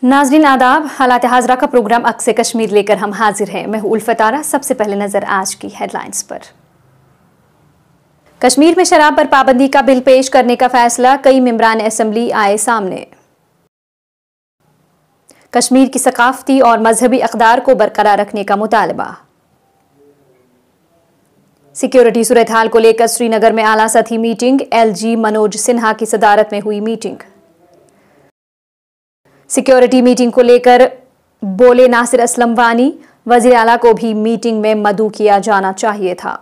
नाज़रीन आदाब, हालात हाज़रा का प्रोग्राम अक्से कश्मीर लेकर हम हाजिर हैं। मैं हूं उल्फत आरा। सबसे पहले नजर आज की हेडलाइंस पर। कश्मीर में शराब पर पाबंदी का बिल पेश करने का फैसला, कई मेंबरान असेंबली आए सामने। कश्मीर की सकाफती और मजहबी अक़दार को बरकरार रखने का मुतालबा। सिक्योरिटी सूरत हाल को लेकर श्रीनगर में आला सतही मीटिंग, LG मनोज सिन्हा की सदारत में हुई मीटिंग। सिक्योरिटी मीटिंग को लेकर बोले नासिर असलम वानी, वज़ीर आला को भी मीटिंग में मदऊ किया जाना चाहिए था।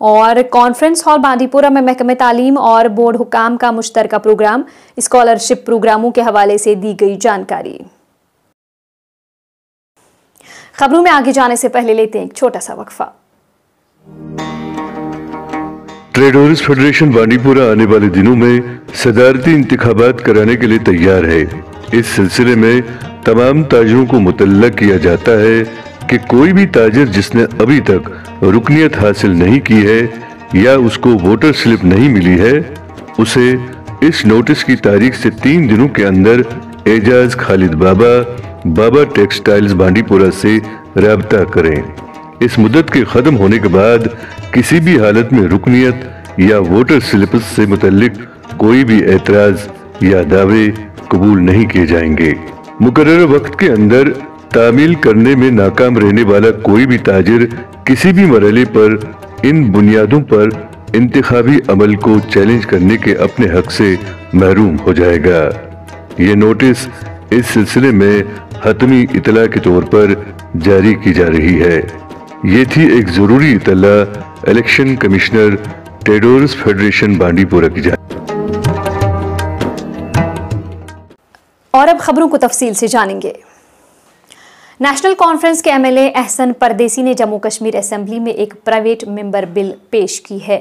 और कॉन्फ्रेंस हॉल बांडीपुरा में महकमे तालीम और बोर्ड हुकाम का मुश्तरका प्रोग्राम, स्कॉलरशिप प्रोग्रामों के हवाले से दी गई जानकारी। खबरों में आगे जाने से पहले लेते हैं एक छोटा सा वक्फा। ट्रेडर्स फेडरेशन बांडीपुरा आने वाले दिनों में सदारती इंतखाबात कराने के लिए तैयार है। इस सिलसिले में तमाम ताजरों को मुतल्लक किया जाता है कि कोई भी ताजिर जिसने अभी तक रुकनियत हासिल नहीं की है या उसको वोटर स्लिप नहीं मिली है, उसे इस नोटिस की तारीख से 3 दिनों के अंदर एजाज खालिद बाबा टेक्सटाइल्स बांडीपुरा से राब्ता करें। इस मुद्दत के खत्म होने के बाद किसी भी हालत में रुकनियत या वोटर स्लिप से मुतल्लिक कोई भी एतराज या दावे कबूल नहीं किए जाएंगे। मुकर्रर वक्त के अंदर तामील करने में नाकाम रहने वाला कोई भी ताजिर किसी भी मरहले पर इन बुनियादों पर इंतखाबी अमल को चैलेंज करने के अपने हक से महरूम हो जाएगा। ये नोटिस इस सिलसिले में हतमी इतला के तौर पर जारी की जा रही है। ये थी एक जरूरी इतला election commissioner traders federation Bandipora की जानकारी। और अब खबरों को तफसील से जानेंगे। नेशनल कॉन्फ्रेंस के MLA एहसन परदेसी ने जम्मू कश्मीर असेंबली में एक प्राइवेट मेंबर बिल पेश की है,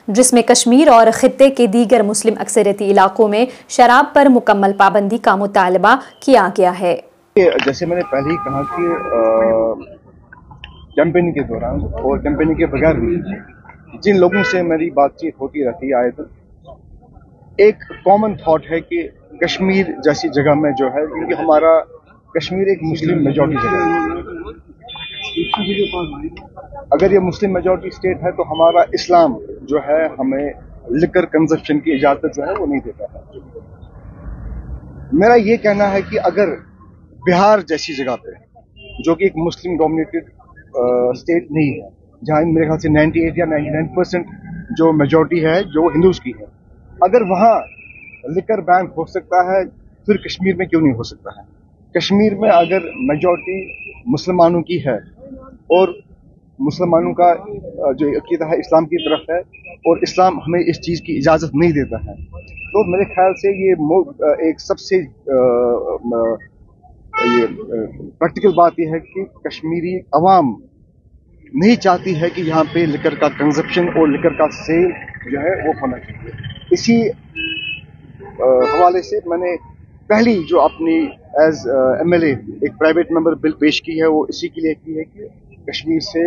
जिसमें कश्मीर और खित्ते के दीगर मुस्लिम अक्सरियती इलाकों में शराब पर मुकम्मल पाबंदी का मुतालबा किया गया है। जैसे मैंने पहले ही कहा कि कैंपेनिंग के दौरान और कैंपेनिंग के बगैर भी जिन लोगों से मेरी बातचीत होती रहती है, आए तो एक कॉमन थॉट है कि कश्मीर जैसी जगह में जो है, क्योंकि हमारा कश्मीर एक मुस्लिम मेजॉरिटी जगह है, अगर ये मुस्लिम मेजॉरिटी स्टेट है तो हमारा इस्लाम जो है हमें लिकर कंजप्शन की इजाजत जो है वो नहीं देता है। मेरा ये कहना है कि अगर बिहार जैसी जगह पे, जो कि एक मुस्लिम डोमिनेटेड स्टेट नहीं है, जहां मेरे ख्याल से 98 या 99% जो मेजॉरिटी है जो हिंदूज की है, अगर वहां लिकर बैन हो सकता है, फिर कश्मीर में क्यों नहीं हो सकता है? कश्मीर में अगर मेजॉरिटी मुसलमानों की है और मुसलमानों का जो अकीदा है इस्लाम की तरफ है और इस्लाम हमें इस चीज़ की इजाज़त नहीं देता है, तो मेरे ख्याल से ये एक सबसे प्रैक्टिकल बात यह है कि कश्मीरी अवाम नहीं चाहती है कि यहाँ पे लिकर का कंजप्शन और लिकर का सेल जो है वो होना चाहिए। इसी हवाले से मैंने पहली जो अपनी एज MLA एक प्राइवेट मेंबर बिल पेश की है, वो इसी के लिए की है कि कश्मीर से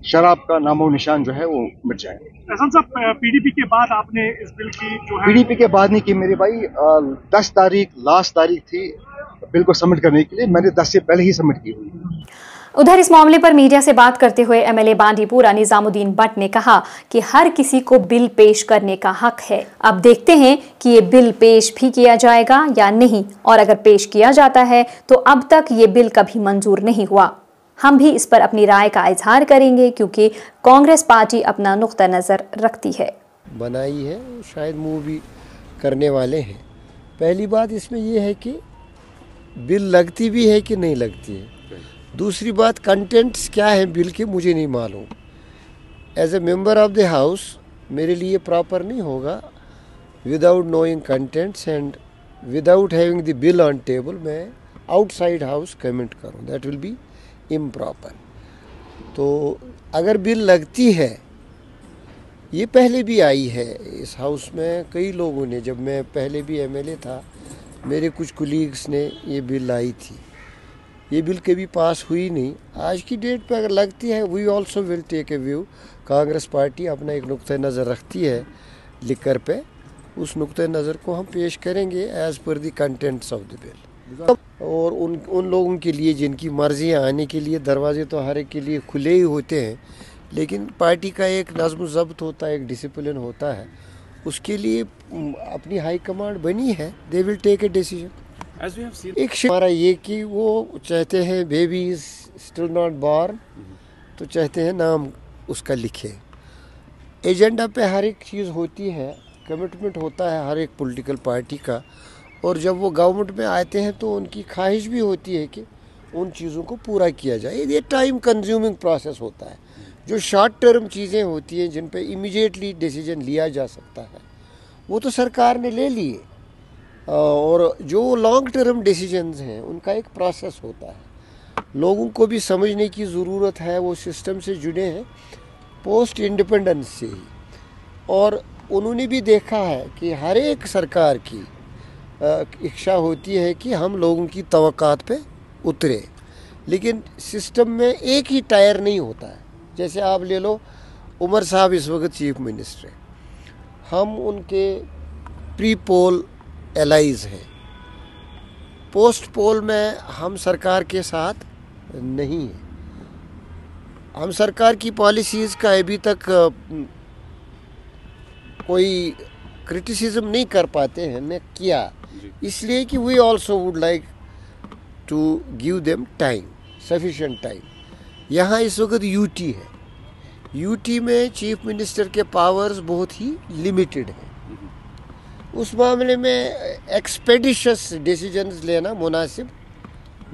शराब का नामो निशान जो है वो मिट जाए। एहसन साहब, PDP के बाद आपने इस बिल की जो है PDP के बाद नहीं की मेरे भाई, 10 तारीख लास्ट तारीख थी बिल को सबमिट करने के लिए, मैंने 10 से पहले ही सबमिट की हुई। उधर इस मामले पर मीडिया से बात करते हुए MLA बांडीपुरा निजामुद्दीन भट्ट ने कहा कि हर किसी को बिल पेश करने का हक है। अब देखते हैं कि ये बिल पेश भी किया जाएगा या नहीं, और अगर पेश किया जाता है तो अब तक ये बिल कभी मंजूर नहीं हुआ। हम भी इस पर अपनी राय का इजहार करेंगे, क्योंकि कांग्रेस पार्टी अपना नुक्ता नज़र रखती है। बनाई है, शायद मूव भी करने वाले हैं। पहली बात इसमें यह है कि बिल लगती भी है कि नहीं लगती है। दूसरी बात, कंटेंट्स क्या है बिल के मुझे नहीं मालूम। As a member of the house मेरे लिए प्रॉपर नहीं होगा without knowing contents and without having the bill on table मैं आउटसाइड हाउस कमेंट करूं, दैट विल बी इम्प्रॉपर। तो अगर बिल लगती है, ये पहले भी आई है इस हाउस में, कई लोगों ने, जब मैं पहले भी MLA था मेरे कुछ कोलीग्स ने ये बिल लाई थी, ये बिल कभी पास हुई नहीं। आज की डेट पे अगर लगती है, we also will take a view. Congress party अपना एक नुक्ता नज़र रखती है लिकर पे, उस नुक्ते नज़र को हम पेश करेंगे as per the contents of the bill. और उन लोगों के लिए जिनकी मर्जी आने के लिए दरवाजे तो हर एक के लिए खुले ही होते हैं, लेकिन पार्टी का एक नज़्म ज़ब्त होता है, एक डिसिप्लिन होता है, उसके लिए अपनी हाई कमांड बनी है, they will take a decision. एक हमारा ये कि वो चाहते हैं baby is still not born, तो चाहते हैं नाम उसका लिखे। एजेंडा पे हर एक चीज़ होती है, कमिटमेंट होता है हर एक पॉलिटिकल पार्टी का, और जब वो गवर्नमेंट में आते हैं तो उनकी ख्वाहिश भी होती है कि उन चीज़ों को पूरा किया जाए। ये टाइम कंज्यूमिंग प्रोसेस होता है। जो शॉर्ट टर्म चीज़ें होती हैं जिन पे इमीडिएटली डिसीजन लिया जा सकता है वो तो सरकार ने ले लिए, और जो लॉन्ग टर्म डिसीजंस हैं उनका एक प्रोसेस होता है। लोगों को भी समझने की ज़रूरत है, वो सिस्टम से जुड़े हैं पोस्ट इंडिपेंडेंस से ही, और उन्होंने भी देखा है कि हर एक सरकार की इच्छा होती है कि हम लोगों की तवक्कात पे उतरे, लेकिन सिस्टम में एक ही टायर नहीं होता है। जैसे आप ले लो, उमर साहब इस वक्त चीफ मिनिस्टर हैं, हम उनके प्री पोल एलाइज हैं, पोस्ट पोल में हम सरकार के साथ नहीं हैं। हम सरकार की पॉलिसीज़ का अभी तक कोई क्रिटिसिज्म नहीं कर पाते हैं, ने किया, इसलिए कि we also would like to give them time, sufficient time. यहाँ इस वक्त यूटी है, यूटी में चीफ मिनिस्टर के पावर्स बहुत ही लिमिटेड हैं। उस मामले में एक्सपेडिशियस डिसीजंस लेना मुनासिब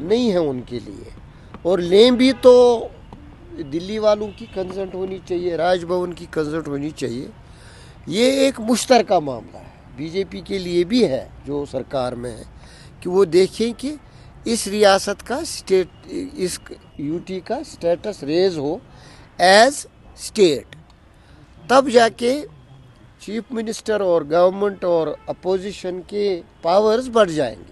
नहीं है उनके लिए, और लें भी तो दिल्ली वालों की कंसल्ट होनी चाहिए, राजभवन की कंसल्ट होनी चाहिए। ये एक मुश्तरका मामला है, बीजेपी के लिए भी है जो सरकार में है, कि वो देखें कि इस रियासत का स्टेट, इस यूटी का स्टेटस रेज हो एज स्टेट, तब जाके चीफ मिनिस्टर और गवर्नमेंट और अपोजिशन के पावर्स बढ़ जाएंगे।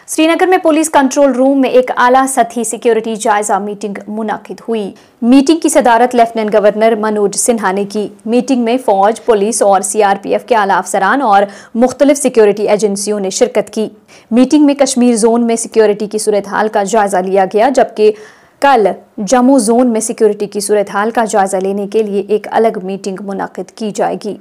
श्रीनगर में पुलिस कंट्रोल रूम में एक आला सतही सिक्योरिटी जायजा मीटिंग मुनाकिद हुई। मीटिंग की सदारत लेफ्टिनेंट गवर्नर मनोज सिन्हा ने की। मीटिंग में फौज, पुलिस और सीआरपीएफ के आला अफसरान और मुख्तलिफ सिक्योरिटी एजेंसियों ने शिरकत की। मीटिंग में कश्मीर जोन में सिक्योरिटी की सूरत हाल का जायजा लिया गया, जबकि कल जम्मू जोन में सिक्योरिटी की सूरत हाल का जायजा लेने के लिए एक अलग मीटिंग मुनाकिद की जाएगी।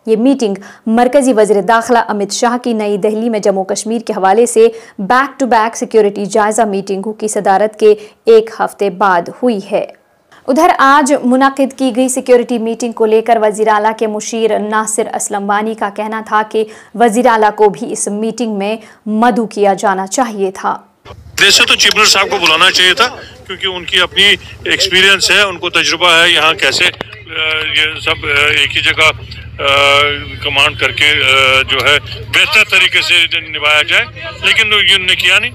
ये मीटिंग मरकजी वज़ीर दाखिला अमित शाह की नई दिल्ली में जम्मू कश्मीर के हवाले से बैक टू बैक सिक्योरिटी जायजा मीटिंगों की सदारत के एक हफ्ते बाद हुई है। उधर आज मुनाकिद की गई सिक्योरिटी मीटिंग को लेकर वज़ीर आला के मुशीर नासिर असलम वानी का कहना था कि वज़ीर आला को भी इस मीटिंग में मदऊ किया जाना चाहिए था। वैसे तो चीफ मिनिस्टर साहब को बुलाना चाहिए था, क्योंकि उनकी अपनी एक्सपीरियंस है, उनको तजुर्बा है यहाँ कैसे ये सब एक ही जगह कमांड करके जो है बेहतर तरीके से निभाया जाए, लेकिन उन्होंने किया नहीं।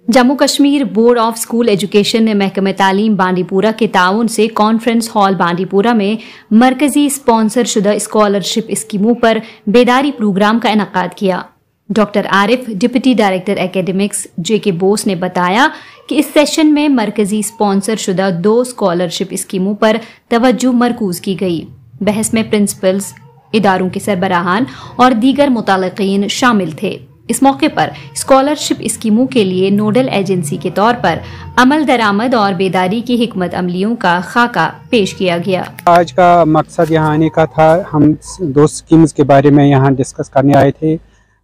Jammu Kashmir board of school education ने महकमे तालीम बांडीपुरा के ताउन से कॉन्फ्रेंस हॉल बांडीपुरा में मरकजी स्पॉन्सर शुदा स्कॉलरशिप स्कीमों पर बेदारी प्रोग्राम का इनकाद किया। Doctor Arif, deputy director academics JK Bose ने बताया कि इस सेशन में मरकजी स्पॉन्सर शुदा 2 स्कॉलरशिप स्कीमों पर तवज्जो मरकूज की गई। बहस में प्रिंसिपल्स, इदारों के सरबराहान और दीगर मुतालिकीन शामिल थे। इस मौके पर स्कॉलरशिप स्कीमों के लिए नोडल एजेंसी के तौर पर अमल दरामद और बेदारी की हिकमत अमलियों का खाका पेश किया गया। आज का मकसद यहाँ आने का था, हम 2 स्कीम्स के बारे में यहाँ डिस्कस करने आए थे।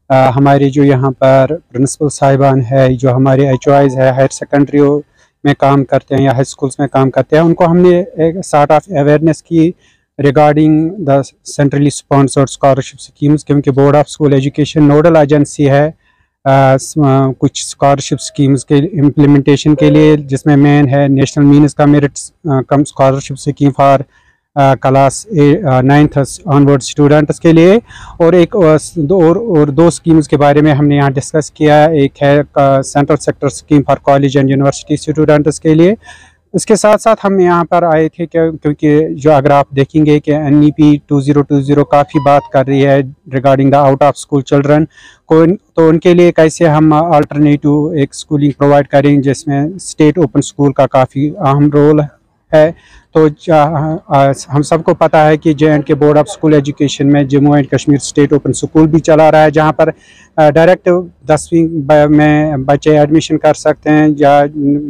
हमारे जो यहाँ पर प्रिंसिपल साहिबान है, जो हमारे HOIs है, हायर सेकेंडरी में काम करते हैं या हाई स्कूल्स में काम करते हैं, उनको हमने एक सॉर्ट ऑफ अवेयरनेस की regarding the centrally sponsored scholarship schemes, क्योंकि board of school education nodal agency है कुछ स्कॉलरशिप स्कीम्स के इम्प्लीमेंटेशन के लिए, जिसमें मेन है नेशनल मीन्स का merit come scholarship scheme for class 9th onward students के लिए, और एक और 2 स्कीम्स के बारे में हमने यहाँ डिस्कस किया। एक है central sector scheme for college and university students के लिए। इसके साथ साथ हम यहाँ पर आए थे क्योंकि जो अगर आप देखेंगे कि NEP 2020 काफ़ी बात कर रही है regarding the out of school children को, तो उनके लिए कैसे हम अल्टरनेटिव एक स्कूलिंग प्रोवाइड करें, जिसमें स्टेट ओपन स्कूल का काफ़ी अहम रोल है। तो हम सबको पता है कि J&K board of school education में Jammu and Kashmir state open school भी चला रहा है, जहां पर डायरेक्ट 10वीं में बच्चे एडमिशन कर सकते हैं या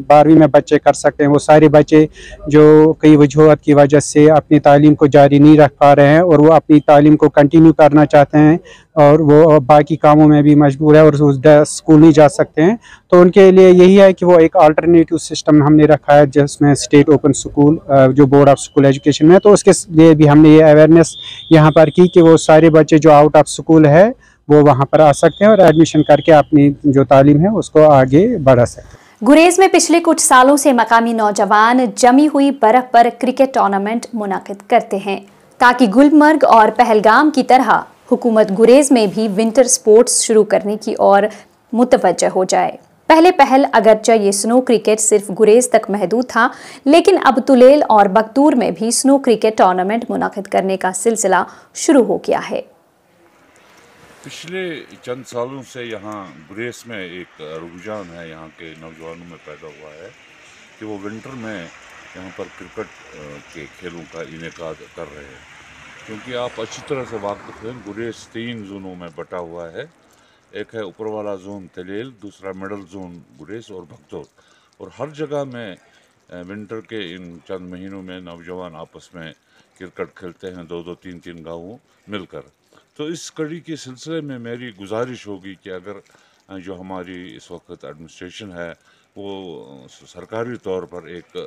12वीं में बच्चे कर सकते हैं। वो सारे बच्चे जो कई वजूहत की वजह से अपनी तालीम को जारी नहीं रख पा रहे हैं और वो अपनी तालीम को कंटिन्यू करना चाहते हैं और वो बाकी कामों में भी मजबूर है और उस स्कूल नहीं जा सकते हैं, तो उनके लिए यही है कि वो एक अल्टरनेटिव सिस्टम हमने रखा है जिसमें स्टेट ओपन स्कूल जो बोर्ड ऑफ स्कूल एजुकेशन में। तो उसके लिए भी हमने ये अवेयरनेस यहाँ पर की कि वो सारे बच्चे जो आउट ऑफ स्कूल है वो वहाँ पर आ सकते हैं और एडमिशन करके अपनी जो तालीम है उसको आगे बढ़ा सकते हैं। गुरेज में पिछले कुछ सालों से मकामी नौजवान जमी हुई बर्फ पर क्रिकेट टूर्नामेंट मुनाकिद करते हैं ताकि गुलमर्ग और पहलगाम की तरह हुकूमत गुरेज में भी विंटर स्पोर्ट्स शुरू करने की ओर मुतवज्जह हो जाए। पहले पहल अगरचे ये स्नो क्रिकेट सिर्फ गुरेज तक महदूद था, लेकिन अब तुलेल और बगतूर में भी स्नो क्रिकेट टूर्नामेंट मुनाकिद करने का सिलसिला शुरू हो गया है। पिछले चंद सालों से यहाँ गुरेज में एक रुझान है यहाँ के नौजवानों में पैदा हुआ है कि वो विंटर में यहाँ पर क्रिकेट के खेलों का इनेकाद कर रहे हैं, क्योंकि आप अच्छी तरह से वाकिफ हैं गुरेज 3 जोनों में बटा हुआ है। एक है ऊपर वाला जोन तलेल, दूसरा मिडल जोन गुरेज और भगतौर, और हर जगह में विंटर के इन चंद महीनों में नौजवान आपस में क्रिकेट खेलते हैं 2-2, 3-3 गाँवों मिलकर। तो इस कड़ी के सिलसिले में मेरी गुजारिश होगी कि अगर जो हमारी इस वक्त एडमिनिस्ट्रेशन है वो सरकारी तौर पर एक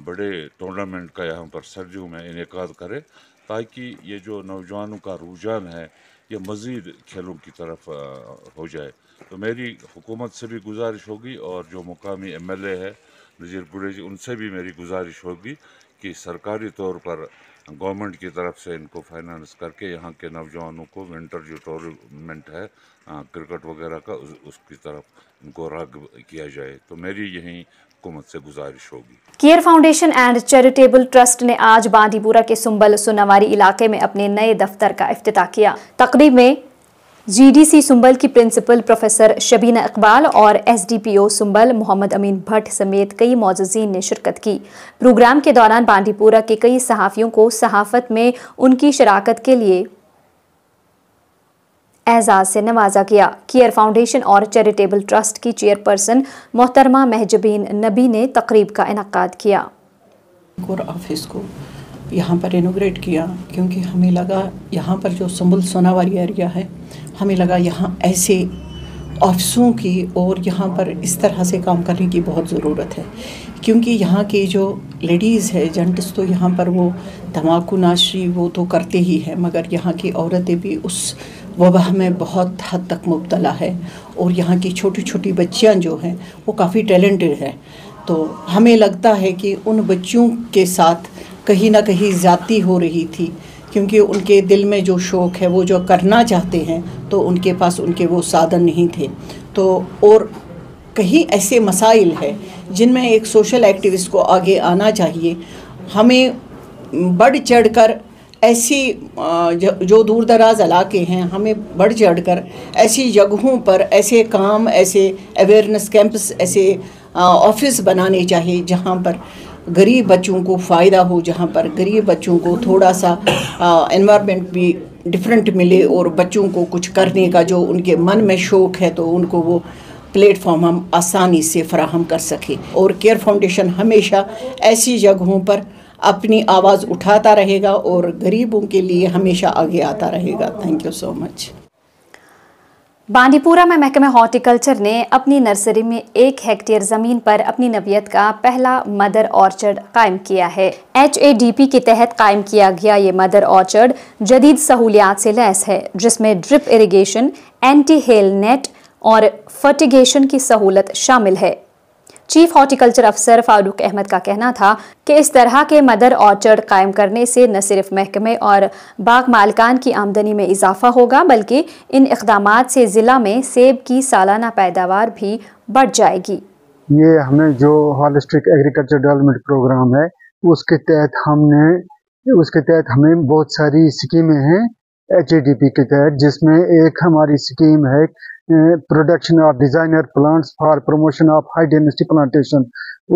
बड़े टूर्नामेंट का यहाँ पर सर्दियों में इनेकाद करे, ताकि ये जो नौजवानों का रुझान है ये मज़ीद खेलों की तरफ हो जाए। तो मेरी हुकूमत से भी गुजारिश होगी और जो मुकामी MLA है नज़ीर गुरेजी, उनसे भी मेरी गुजारिश होगी कि सरकारी तौर पर गवर्नमेंट की तरफ से इनको फाइनेंस करके यहाँ के नौजवानों को विंटर जो टूर्नामेंट है क्रिकेट वगैरह का उसकी तरफ इनको राग़िब किया जाए। तो मेरी यही हुकूमत से गुजारिश होगी। Care foundation and charitable trust ने आज बांदीपुरा के सुंबल सोनावारी इलाके में अपने नए दफ्तर का इफ्तिताह किया। तकरीब में GDC सुंबल की प्रिंसिपल प्रोफेसर शबीना इकबाल और SDPO सुंबल मोहम्मद अमीन भट्ट समेत कई मौजूदीन ने शिरकत की। प्रोग्राम के दौरान बांदीपुरा के कई सहाफ़ियों को सहाफ़त में उनकी शराकत के लिए एजाज़ से नवाजा गया। केयर फाउंडेशन और चैरिटेबल ट्रस्ट की चेयरपर्सन मोहतरमा महजबीन नबी ने तकरीब का इनकाद किया। ऑफिस को यहाँ पर इनोग्रेट किया क्योंकि हमें लगा यहाँ पर जो सुंबल सोनावारी एरिया है, हमें लगा यहाँ ऐसे ऑफिसों की और यहाँ पर इस तरह से काम करने की बहुत ज़रूरत है, क्योंकि यहाँ की जो लेडीज़ है जेंट्स तो यहाँ पर वो तम्बाकू नाशी वो तो करते ही हैं, मगर यहाँ की औरतें भी उस वबा में बहुत हद तक मुब्तला है और यहाँ की छोटी छोटी बच्चियाँ जो हैं वो काफ़ी टैलेंटेड हैं। तो हमें लगता है कि उन बच्चियों के साथ कहीं ना कहीं ज़्यादती हो रही थी, क्योंकि उनके दिल में जो शौक़ है वो जो करना चाहते हैं तो उनके पास उनके वो साधन नहीं थे। तो और कहीं ऐसे मसाइल है जिनमें एक सोशल एक्टिविस्ट को आगे आना चाहिए। हमें बढ़ चढ़कर ऐसी जो दूर दराज इलाके हैं, हमें बढ़ चढ़कर ऐसी जगहों पर ऐसे काम, ऐसे अवेयरनेस कैंप्स, ऐसे ऑफिस बनाने चाहिए जहाँ पर गरीब बच्चों को फ़ायदा हो, जहाँ पर गरीब बच्चों को थोड़ा सा एनवायरनमेंट भी डिफरेंट मिले और बच्चों को कुछ करने का जो उनके मन में शौक़ है तो उनको वो प्लेटफॉर्म हम आसानी से फराहम कर सके। और केयर फाउंडेशन हमेशा ऐसी जगहों पर अपनी आवाज़ उठाता रहेगा और गरीबों के लिए हमेशा आगे आता रहेगा। Thank you so much. Bandipora में महकमे हॉर्टिकल्चर ने अपनी नर्सरी में 1 हेक्टेयर जमीन पर अपनी नवियत का पहला मदर ऑर्चर्ड कायम किया है। HADP के तहत कायम किया गया ये मदर ऑर्चर्ड जदीद सहूलियात से लैस है, जिसमें drip irrigation, anti hail net और फर्टिगेशन की सहूलत शामिल है। चीफ हॉर्टिकल्चर अफसर फारूक अहमद का कहना था कि इस तरह के मदर ऑर्चर्ड कायम करने से न सिर्फ महकमे और बाग मालिकान की आमदनी में इजाफा होगा, बल्कि इन इक़दामात से ज़िला में सेब की सालाना पैदावार भी बढ़ जाएगी। ये हमें जो होलिस्टिक एग्रीकल्चर डेवलपमेंट प्रोग्राम है उसके तहत हमें बहुत सारी स्कीमें हैं HADP के तहत, जिसमें एक हमारी स्कीम है production of designer plants for promotion of high density plantation.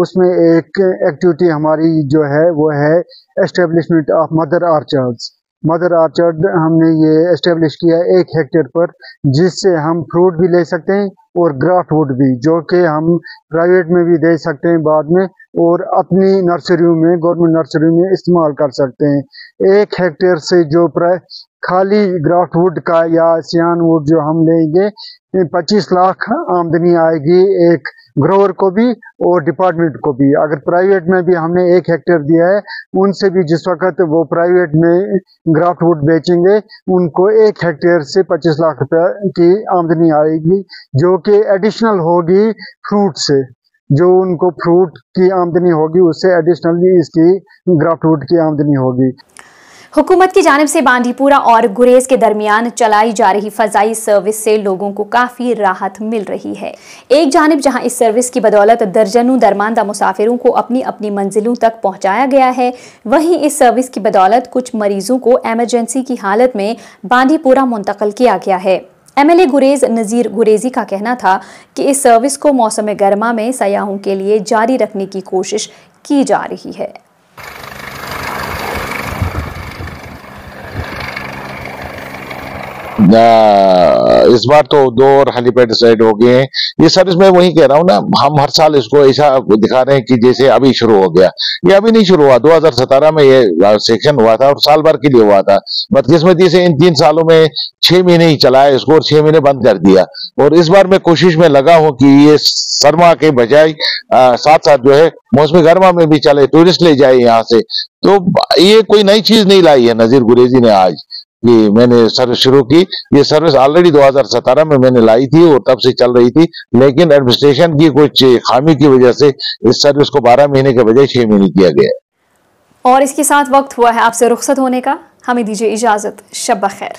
उसमें एक एक्टिविटी हमारी जो है वो है establishment of mother orchards. Mother orchard हमने ये एस्टेब्लिश किया 1 हेक्टेयर पर, जिससे हम फ्रूट भी ले सकते हैं और ग्राफ्ट वुड भी, जो कि हम प्राइवेट में भी दे सकते हैं बाद में, और अपनी नर्सरियों में, गवर्नमेंट नर्सरी में इस्तेमाल कर सकते हैं। 1 हेक्टेयर से जो खाली ग्राफ्ट वुड का या सियान वुड जो हम लेंगे 25 लाख आमदनी आएगी एक ग्रोवर को भी और डिपार्टमेंट को भी। अगर प्राइवेट में भी हमने 1 हेक्टेयर दिया है, उनसे भी जिस वक्त वो प्राइवेट में ग्राफ्ट वुड बेचेंगे उनको 1 हेक्टेयर से 25 लाख रुपए की आमदनी आएगी, जो कि एडिशनल होगी फ्रूट से। जो उनको फ्रूट की आमदनी होगी उससे एडिशनली इसकी ग्राफ्ट वुड की आमदनी होगी। हुकूमत की जानिब से बांडीपुरा और गुरेज के दरमियान चलाई जा रही फजाई सर्विस से लोगों को काफ़ी राहत मिल रही है। एक जानिब जहां इस सर्विस की बदौलत दर्जनों दरमानदा मुसाफिरों को अपनी अपनी मंजिलों तक पहुंचाया गया है, वहीं इस सर्विस की बदौलत कुछ मरीजों को एमरजेंसी की हालत में बांडीपुरा मुंतकिल किया गया है। MLA गुरेज नज़ीर गुरेजी का कहना था कि इस सर्विस को मौसम गर्मा में सयाहों के लिए जारी रखने की कोशिश की जा रही है। इस बार तो 2 और हेलीपैड डिसाइड हो गए हैं। ये सर्विस मैं वही कह रहा हूँ ना, हम हर साल इसको ऐसा दिखा रहे हैं कि जैसे अभी शुरू हो गया। ये अभी नहीं शुरू हुआ, 2017 में ये सेक्शन हुआ था और साल भर के लिए हुआ था। बदकिस्मती से इन 3 सालों में 6 महीने ही चलाया इसको और 6 महीने बंद कर दिया। और इस बार मैं कोशिश में लगा हूँ कि ये सरमा के बजाय साथ साथ जो है मौसमी गर्मा में भी चले, टूरिस्ट ले जाए यहाँ से। तो ये कोई नई चीज नहीं लाई है नजीर गुरेजी ने आज कि मैंने सर्विस शुरू की। ये सर्विस ऑलरेडी 2017 में मैंने लाई थी और तब से चल रही थी, लेकिन एडमिनिस्ट्रेशन की कुछ खामी की वजह से इस सर्विस को 12 महीने के बजाय 6 महीने किया गया। और इसके साथ वक्त हुआ है आपसे रुखसत होने का। हमें दीजिए इजाजत। शब बखैर।